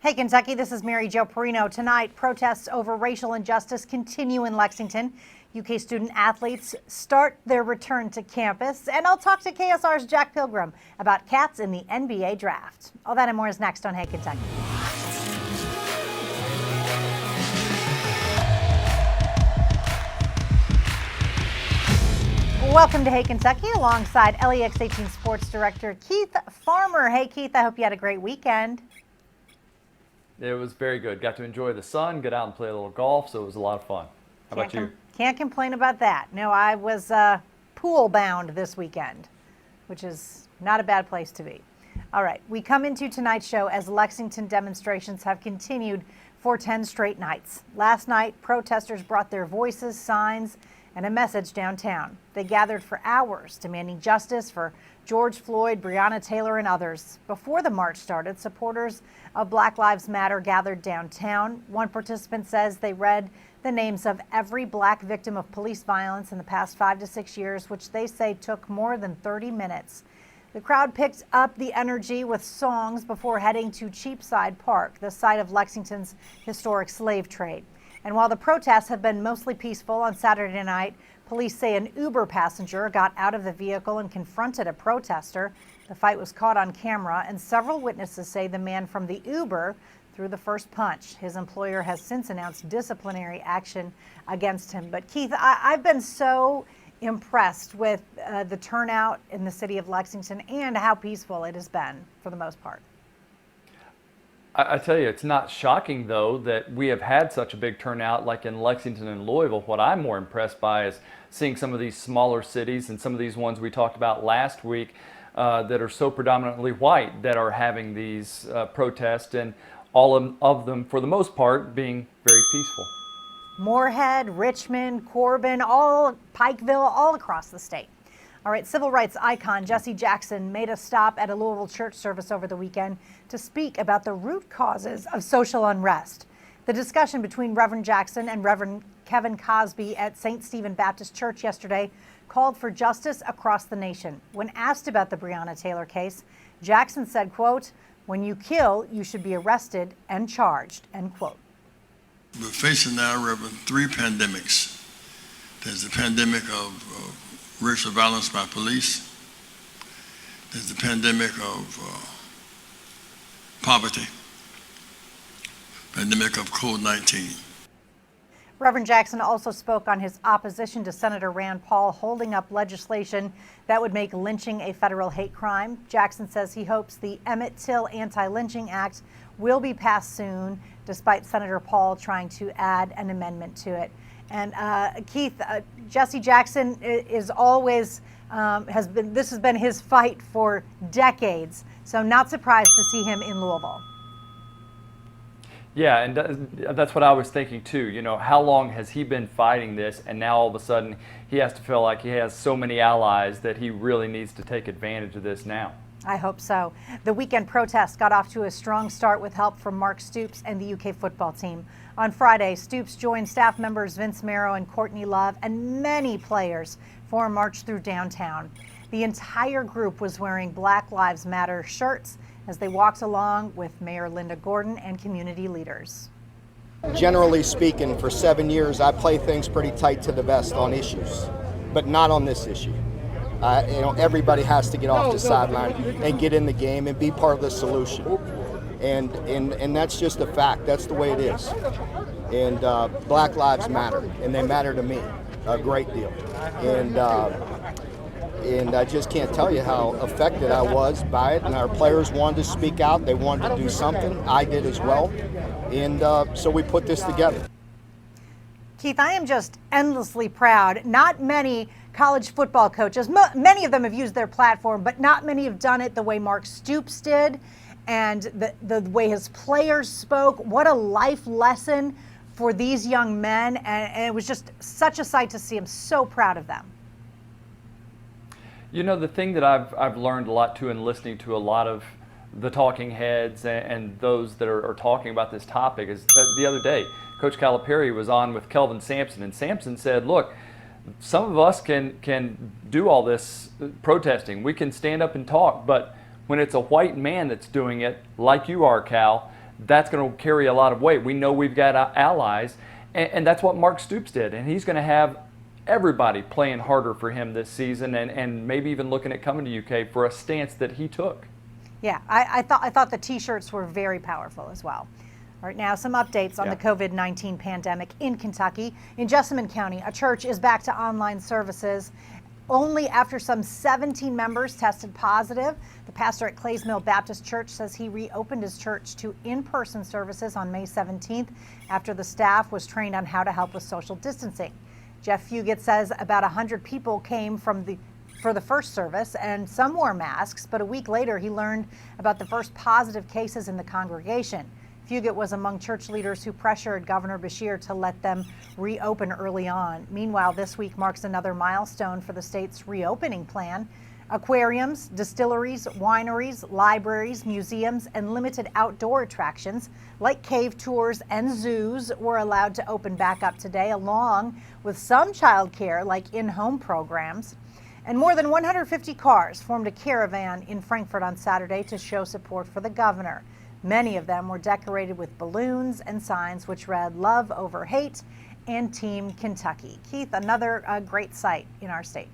Hey, Kentucky, this is Mary Jo Perino. Tonight, protests over racial injustice continue in Lexington. UK student athletes start their return to campus. And I'll talk to KSR's Jack Pilgrim about cats in the NBA draft. All that and more is next on Hey, Kentucky. Welcome to Hey, Kentucky, alongside LEX 18 Sports Director Keith Farmer. Hey, Keith, I hope you had a great weekend. It was very good. Got to enjoy the sun, get out and play a little golf, so it was a lot of fun. How about you? Can't complain about that. No, I was pool bound this weekend, which is not a bad place to be. All right, we come into tonight's show as Lexington demonstrations have continued for 10 straight nights. Last night, protesters brought their voices, signs, and a message downtown. They gathered for hours, demanding justice for George Floyd, Breonna Taylor, and others. Before the march started, supporters of Black Lives Matter gathered downtown. One participant says they read the names of every black victim of police violence in the past 5 to 6 years, which they say took more than 30 minutes. The crowd picked up the energy with songs before heading to Cheapside Park, the site of Lexington's historic slave trade. And while the protests have been mostly peaceful on Saturday night, police say an Uber passenger got out of the vehicle and confronted a protester. The fight was caught on camera, and several witnesses say the man from the Uber threw the first punch. His employer has since announced disciplinary action against him. But Keith, I've been so impressed with the turnout in the city of Lexington and how peaceful it has been for the most part. I tell you, it's not shocking, though, that we have had such a big turnout like in Lexington and Louisville. What I'm more impressed by is seeing some of these smaller cities and some of these ones we talked about last week that are so predominantly white that are having these protests, and all of them, for the most part, being very peaceful. Moorhead, Richmond, Corbin, Pikeville, all across the state. All right, civil rights icon Jesse Jackson made a stop at a Louisville church service over the weekend to speak about the root causes of social unrest. The discussion between Reverend Jackson and Reverend Kevin Cosby at St. Stephen Baptist Church yesterday called for justice across the nation. When asked about the Breonna Taylor case, Jackson said, quote, "When you kill, you should be arrested and charged," end quote. We're facing now, Reverend, 3 pandemics. There's the pandemic of racial violence by police. There's the pandemic of poverty, pandemic of COVID-19. Reverend Jackson also spoke on his opposition to Senator Rand Paul holding up legislation that would make lynching a federal hate crime. Jackson says he hopes the Emmett Till Anti-Lynching Act will be passed soon, despite Senator Paul trying to add an amendment to it. And Keith, Jesse Jackson is always this has been his fight for decades. So not surprised to see him in Louisville. Yeah, and that's what I was thinking too. You know, how long has he been fighting this, and now all of a sudden he has to feel like he has so many allies that he really needs to take advantage of this now. I hope so. The weekend protests got off to a strong start with help from Mark Stoops and the UK football team. On Friday, Stoops joined staff members Vince Marrow and Courtney Love and many players for a march through downtown. The entire group was wearing Black Lives Matter shirts as they walked along with Mayor Linda Gordon and community leaders. Generally speaking, for 7 years, I play things pretty tight to the vest on issues, but not on this issue. Everybody has to get off the sideline and get in the game and be part of the solution. And that's just a fact. That's the way it is. And Black Lives Matter, and they matter to me a great deal. And I just can't tell you how affected I was by it. And our players wanted to speak out. They wanted to do something. I did as well. And so we put this together. Keith, I am just endlessly proud. Not many college football coaches, many of them have used their platform, but not many have done it the way Mark Stoops did and the way his players spoke. What a life lesson for these young men. And it was just such a sight to see. I'm so proud of them. You know, the thing that I've learned a lot too in listening to a lot of the talking heads and those that are talking about this topic is the other day, Coach Calipari was on with Kelvin Sampson, and Sampson said, look, some of us can do all this protesting. We can stand up and talk, but when it's a white man that's doing it, like you are, Cal, that's going to carry a lot of weight. We know we've got allies, and that's what Mark Stoops did, and he's going to have everybody playing harder for him this season, and maybe even looking at coming to UK for a stance that he took. Yeah, I thought the T-shirts were very powerful as well. All right, now some updates on the COVID-19 pandemic in Kentucky. In Jessamine County, a church is back to online services only after some 17 members tested positive. The pastor at Clays Mill Baptist Church says he reopened his church to in-person services on May 17th after the staff was trained on how to help with social distancing. Jeff Fugit says about 100 people came for the first service, and some wore masks, but a week later he learned about the first positive cases in the congregation. Fugit was among church leaders who pressured Governor Beshear to let them reopen early on. Meanwhile, this week marks another milestone for the state's reopening plan. Aquariums, distilleries, wineries, libraries, museums, and limited outdoor attractions like cave tours and zoos were allowed to open back up today, along with some childcare like in-home programs. And more than 150 cars formed a caravan in Frankfort on Saturday to show support for the governor. Many of them were decorated with balloons and signs which read "Love over Hate" and "Team Kentucky." Keith, another great sight in our state.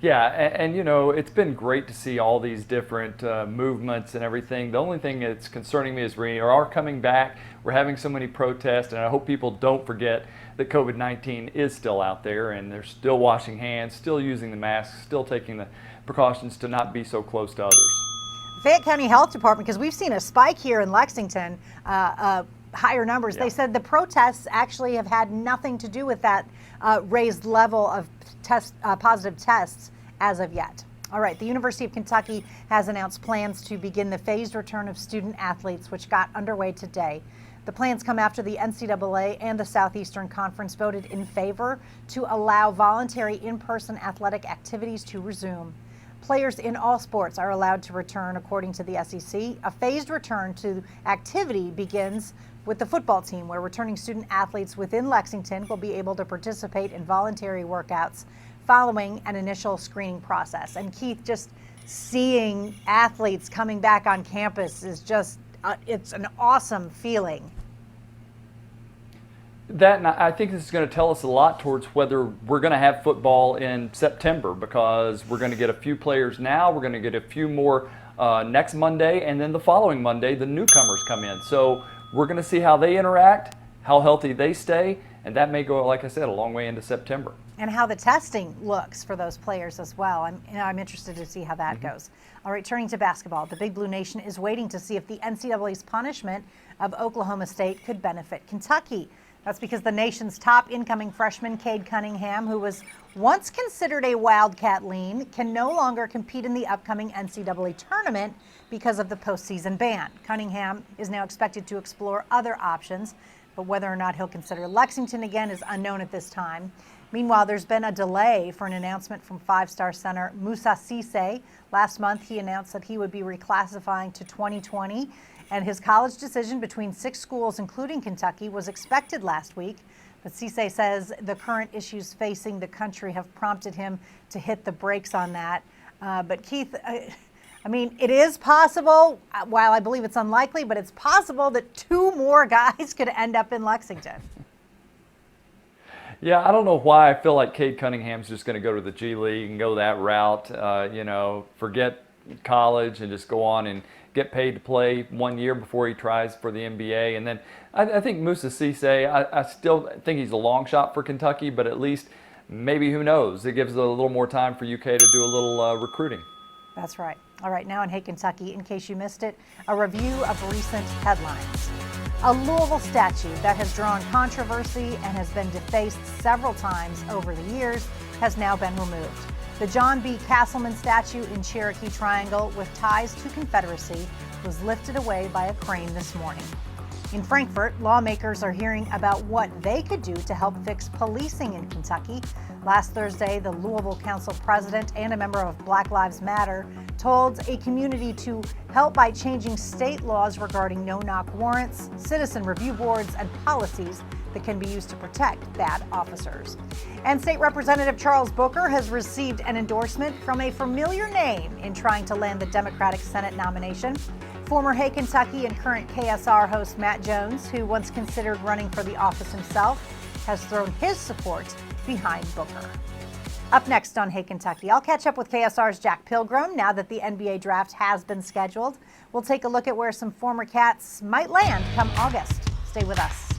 Yeah, and you know, it's been great to see all these different movements and everything. The only thing that's concerning me is we are coming back. We're having so many protests, and I hope people don't forget that COVID-19 is still out there, and they're still washing hands, still using the masks, still taking the precautions to not be so close to others. Fayette County Health Department, because we've seen a spike here in Lexington, higher numbers. They said the protests actually have had nothing to do with that raised level of positive tests as of yet. All right, the University of Kentucky has announced plans to begin the phased return of student athletes, which got underway today. The plans come after the NCAA and the Southeastern Conference voted in favor to allow voluntary in-person athletic activities to resume. Players in all sports are allowed to return, according to the SEC. A phased return to activity begins with the football team, where returning student athletes within Lexington will be able to participate in voluntary workouts following an initial screening process. And Keith, just seeing athletes coming back on campus is just, it's an awesome feeling. That, and I think this is going to tell us a lot towards whether we're going to have football in September, because we're going to get a few players now, we're going to get a few more next Monday, and then the following Monday the newcomers come in. So we're going to see how they interact, how healthy they stay, and that may go, like I said, a long way into September. And how the testing looks for those players as well. I'm interested to see how that goes. All right, turning to basketball, the Big Blue Nation is waiting to see if the NCAA's punishment of Oklahoma State could benefit Kentucky. That's because the nation's top incoming freshman, Cade Cunningham, who was once considered a Wildcat lean, can no longer compete in the upcoming NCAA tournament because of the postseason ban. Cunningham is now expected to explore other options, but whether or not he'll consider Lexington again is unknown at this time. Meanwhile, there's been a delay for an announcement from five-star center Moussa Cisse. Last month, he announced that he would be reclassifying to 2020. And his college decision between 6 schools, including Kentucky, was expected last week. But Cisse says the current issues facing the country have prompted him to hit the brakes on that. But Keith, I mean, it is possible, while I believe it's unlikely, but it's possible that 2 more guys could end up in Lexington. Yeah, I don't know why I feel like Cade Cunningham's just going to go to the G League and go that route, forget college and just go on and get paid to play 1 year before he tries for the NBA. And then I think Moussa Cisse, I still think he's a long shot for Kentucky, but at least maybe, who knows, it gives a little more time for UK to do a little recruiting. That's right. All right, now in Hey Kentucky, in case you missed it, a review of recent headlines. A Louisville statue that has drawn controversy and has been defaced several times over the years has now been removed. The John B. Castleman statue in Cherokee Triangle with ties to Confederacy was lifted away by a crane this morning. In Frankfort, lawmakers are hearing about what they could do to help fix policing in Kentucky. Last Thursday, the Louisville Council president and a member of Black Lives Matter told a community to help by changing state laws regarding no-knock warrants, citizen review boards, and policies that can be used to protect bad officers. And State Representative Charles Booker has received an endorsement from a familiar name in trying to land the Democratic Senate nomination. Former Hey Kentucky and current KSR host Matt Jones, who once considered running for the office himself, has thrown his support behind Booker. Up next on Hey Kentucky, I'll catch up with KSR's Jack Pilgrim now that the NBA draft has been scheduled. We'll take a look at where some former Cats might land come August. Stay with us.